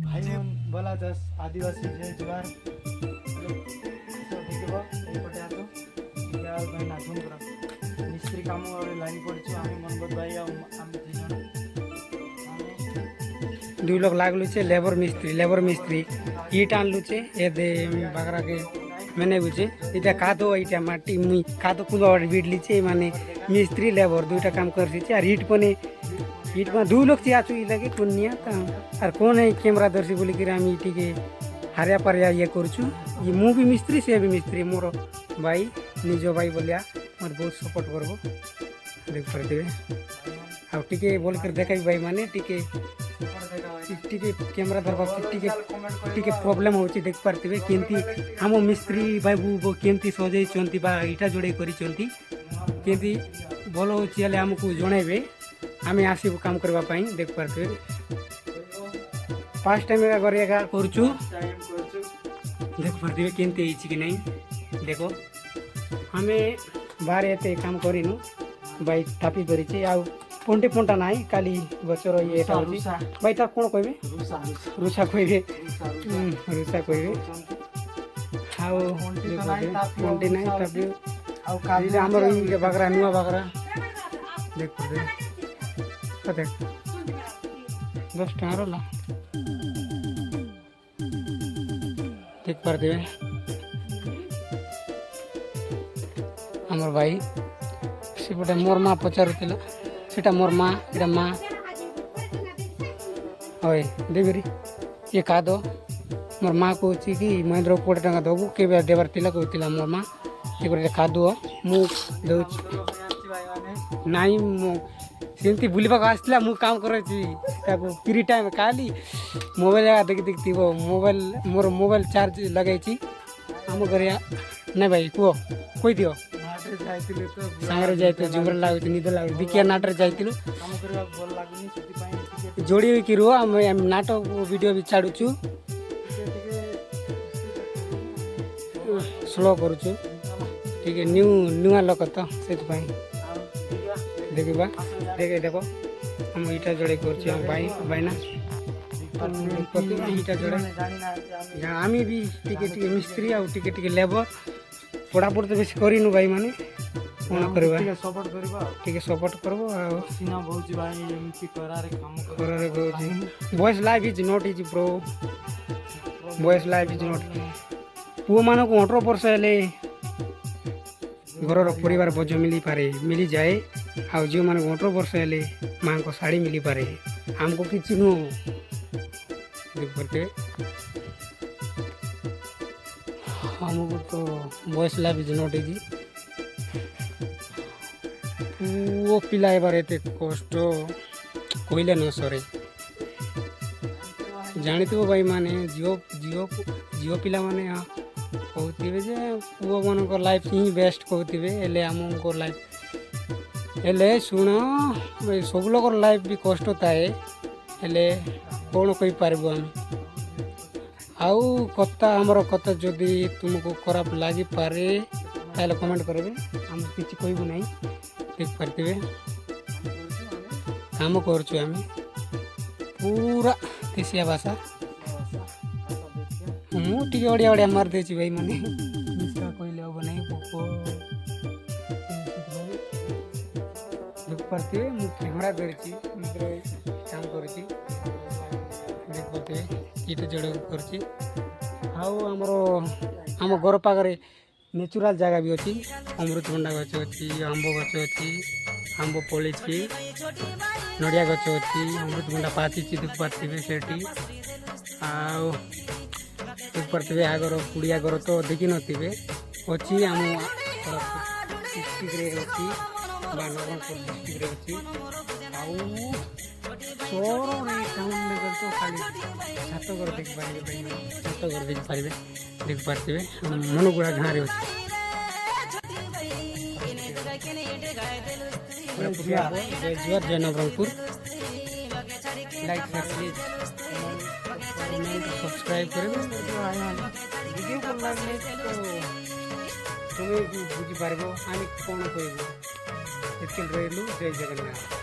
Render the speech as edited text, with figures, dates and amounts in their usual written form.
भाई मन बोला दस आदिवासी जय जुआर देखते आसो भाई नाचुन पूरा मिस्त्री काम लाइन पड़ू आम मनोज भाई आम दु लोग लागलु छे लेबर मिस्त्री ईट आनलु छे ए दे बागरा के मैंने बुझे इटा कादो इटा माटी मुई कादो कुबा बिडली छे माने मिस्त्री लेबर दुईटा काम करसी छे और ईट में दु लोग छे आचु इ लगे पुनिया और कौन है कैमरा दर्शी बोली कि आम इटी के हारिया पारिया ये करछु ये मु भी मिस्त्री से भी मिस्त्री मोर भाई निजो भाई बोलिया मत बहुत सपोर्ट करबो देख परते आ टिके बोल कर देखाई भाई माने टिके कैमरा धरबा टिके प्रॉब्लम होची देख पारते केंती हम मिस्त्री भाई वो केंती सजई चंती बा इटा जोड़े करी चंती केंती भलो होची हले हमकु जणाइबे आमे आसीबो काम करबा पई देख पारते फर्स्ट टाइम एका गरिया करछु देख पारते केंती हिची कि नहीं देखो हमें बाहर एते काम करिनु भाई थापी करिछि आ पंटे पंटा नाई काली गचर ये भाई तार कौन कहबे रुसा कहबे रुसा कहबे हाउ पंटे नाई तापी आ काली हमर इ बागरा नुआ बागरा देख दे कते 10 टका रला देख पर दे हमर भाई सिपटे मोर मां पचारुतिला सेटा मोर माँ इटा माँ हय देबरी ये का दो मोर माँ को कि महेंद्र 20 टका दबू के देवर तिला कहला मोर माँ ये का दो मु नाई सेमती बुलवा आसला मु काम करछि ताको फ्री टाइम खाली मोबाइल देख देखती वो मोबाइल मोर मोबाइल चार्ज लगाई आम घर नहीं भाई कुह कोई दियो सांगरे जाइते जुमर लागु निद लागु बिकिया नाटर जाइतिलु जोड़ी कि रुह आम नाटक वीडियो भी छाड़ुछु स्लो करूछु ठीक है न्यूआ लोक तो से देखा देखो हम इटा जोड़े कर भाई भाईना इटा जोड़े आम भी टिके मिस्त्री आ टिके लेबर पढ़ापढ़ तो बेस करूँ भाई माने कौन करवा टिके सपोर्ट करबो सीना बहुत भाई एमती करारे काम करारे बहुत voice live is not is bro voice live is not पु मान को 18 वर्ष हेले घर परिवार बोझ मिली जाए आ जो मान 18 वर्ष हेले माँ को साड़ी मिली पारे हमको किसी नु देख करते हमको तो voice live is not easy वो पिला एबार एते कष्ट कहले न सरे जानिथो भाई माने जियो जियो जियो पिला माने कहते जे पुओ मान लाइफ ही बेस्ट कहते हेले आमको लाइफ हेले शुण सब लोग लाइफ भी कष्ट थाए हेले कौन कही पारबो आम आउ कथा आमर कथा जदि तुमको खराब लगी पारे ताले कमेंट करबे हम किछि कहबो नहीं देख पारते काम करछु आम पूरा देशिया भाषा मुझे ओडिया ओडिया मार देछि भाई माने मिश्रा कहले अब नहीं पोको देख पारते मु कैमरा धरछि मित्र काम करछि देख पारते इटे जड़ करछि आउ आम घर पाखे नेचुराल जगह भी अच्छी अमृतभंडा गच अच्छी आंब गच अच्छी आंब पड़ी नड़िया गच अच्छी अमृतभंडा पाची देख पारे से देख पारे आगर कुड़िया घर तो देखी नथिबे अच्छी आम डिस्ट्रिक्ट अच्छी नवरंगपुर डिस्ट्रिक्ट अच्छी आउ सहर टाउन लेवल तो खाली छात घर देख पारे छात घर देख पारे देख पारे मनोगुड़ा गाँव में अच्छी जय नवरंगपुर लाइक सब्सक्राइब करें वीडियो को लगने तो तुम्हें बुझी पार आम कौन कह रही जय जगन्नाथ।